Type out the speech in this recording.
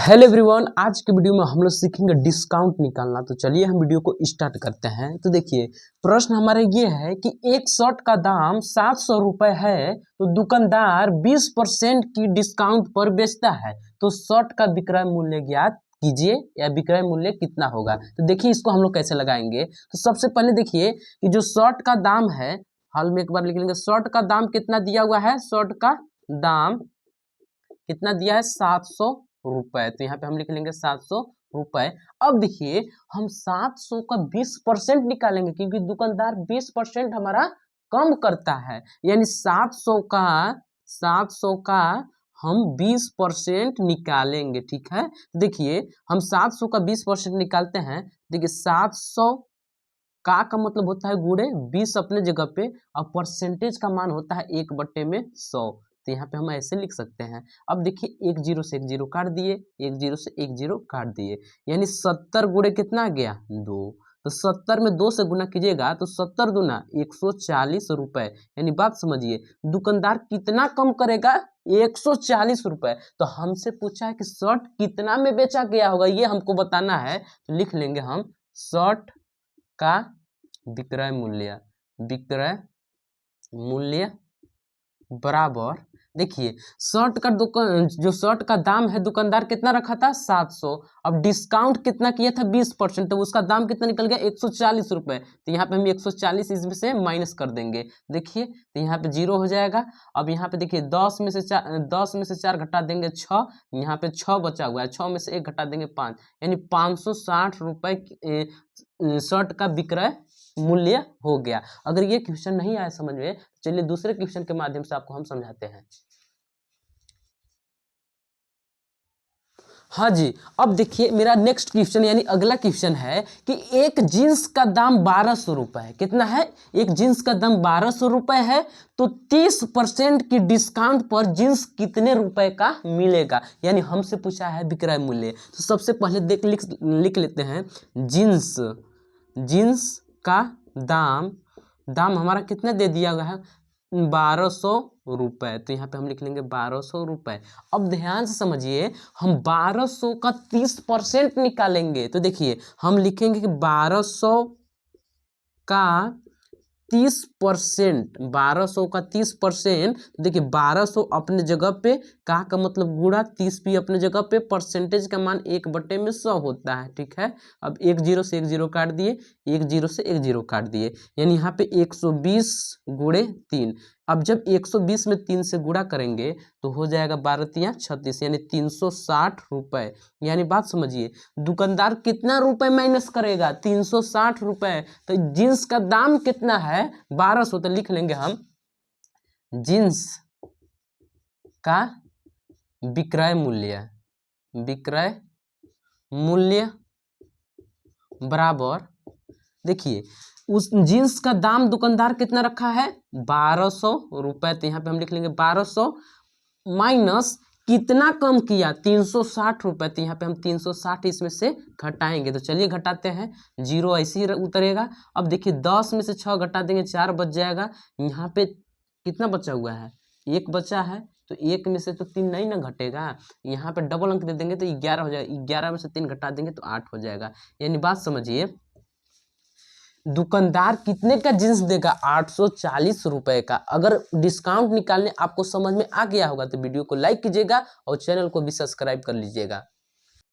Hello everyone, आज के video में हम लोग सीखेंगे डिस्काउंट निकालना। तो चलिए हम वीडियो को स्टार्ट करते हैं। तो देखिए, प्रश्न हमारा ये है कि एक शर्ट का दाम 700 रुपये है, तो दुकानदार 20% की डिस्काउंट पर बेचता है, तो शर्ट का विक्रय मूल्य ज्ञात कीजिए या विक्रय मूल्य कितना होगा। तो देखिए इसको हम लोग कैसे लगाएंगे। तो सबसे पहले देखिए कि जो शर्ट का दाम है, हाल में एक बार लिख लेंगे। शर्ट का दाम कितना दिया हुआ है, शर्ट का दाम कितना दिया है, 700 रुपए। तो यहाँ पे हम लिख लेंगे 700 रुपए। अब देखिए हम 700 का 20% निकालेंगे, क्योंकि दुकानदार 20% हमारा कम करता है, यानी 700 का हम 20% निकालेंगे। ठीक है, देखिए हम 700 का 20% निकालते हैं। देखिए 700 का मतलब होता है गुणे 20 अपने जगह पे, और परसेंटेज का मान होता है 1/100। तो यहाँ पे हम ऐसे लिख सकते हैं। अब देखिए एक जीरो से एक जीरो काट दिए, एक जीरो से एक जीरो काट दिए, यानी 70 गुणे कितना आ गया, 2। तो 70 में 2 से गुना कीजिएगा तो 70 दूना 140 रुपए। यानी बात समझिए, दुकानदार कितना कम करेगा, 140 रुपए। तो हमसे पूछा है कि शर्ट कितना में बेचा गया होगा, ये हमको बताना है। तो लिख लेंगे हम शर्ट का विक्रय मूल्य बराबर, देखिए शर्ट का दुकान जो शर्ट का दाम है दुकानदार कितना रखा था, 700। अब डिस्काउंट कितना किया था, 20%, तो उसका दाम कितना निकल गया, 140 रुपए। तो यहाँ पे हम 140 इसमें से माइनस कर देंगे। देखिए तो यहाँ पे 0 हो जाएगा। अब यहाँ पे देखिए 10 में से 4 घटा देंगे 6, यहाँ पे 6 बचा हुआ है, 6 में से 1 घटा देंगे 5, यानी 560 रुपए शर्ट का विक्रय मूल्य हो गया। अगर ये क्वेश्चन नहीं आया समझ में, चलिए दूसरे क्वेश्चन के माध्यम से आपको हम समझाते हैं। हाँ जी, अब देखिए मेरा नेक्स्ट क्वेश्चन यानी अगला क्वेश्चन है कि एक जींस का दाम 1200 रुपए है। कितना है, एक जींस का दाम 1200 रुपए है, तो 30% की डिस्काउंट पर जींस कितने रुपए का मिलेगा, यानी हमसे पूछा है विक्रय मूल्य। तो सबसे पहले लिख लेते हैं जींस का दाम हमारा कितना दे दिया गया है, 1200 रुपए। तो यहाँ पे हम लिख लेंगे 1200 रुपए। अब ध्यान से समझिए, हम 1200 का 30% निकालेंगे। तो देखिए हम लिखेंगे कि 1200 का 30%, 1200 का 30%। देखिए 1200 अपने जगह पे, का मतलब गुणा, 30 भी अपने जगह पे, परसेंटेज का मान 1/100 होता है। ठीक है, अब एक जीरो से एक जीरो काट दिए, एक जीरो से एक जीरो काट दिए, यानी यहाँ पे 120 गुणे 3। अब जब 120 में 3 से गुणा करेंगे तो हो जाएगा 12 36, यानी 360 रुपए। यानी बात समझिए, दुकानदार कितना रुपए माइनस करेगा, 360 रुपए। तो जींस का दाम कितना है, 1200। तो लिख लेंगे हम जींस का विक्रय मूल्य बराबर, देखिए उस जींस का दाम दुकानदार कितना रखा है, 1200 रुपए। तो यहाँ पे हम लिख लेंगे 1200 माइनस कितना कम किया, 360 रुपए। तो यहाँ पे हम 360 इसमें से घटाएंगे। तो चलिए घटाते हैं, 0 ऐसे ही उतरेगा। अब देखिए 10 में से 6 घटा देंगे, 4 बच जाएगा। यहाँ पे कितना बचा हुआ है, 1 बचा है, तो 1 में से तो 3 नहीं ना घटेगा, यहाँ पे डबल अंक दे देंगे तो 11 हो जाएगा। 11 में से 3 घटा देंगे तो 8 हो जाएगा। यानी बात समझिए, दुकानदार कितने का जींस देगा, 840 रुपए का। अगर डिस्काउंट निकालने आपको समझ में आ गया होगा तो वीडियो को लाइक कीजिएगा और चैनल को भी सब्सक्राइब कर लीजिएगा।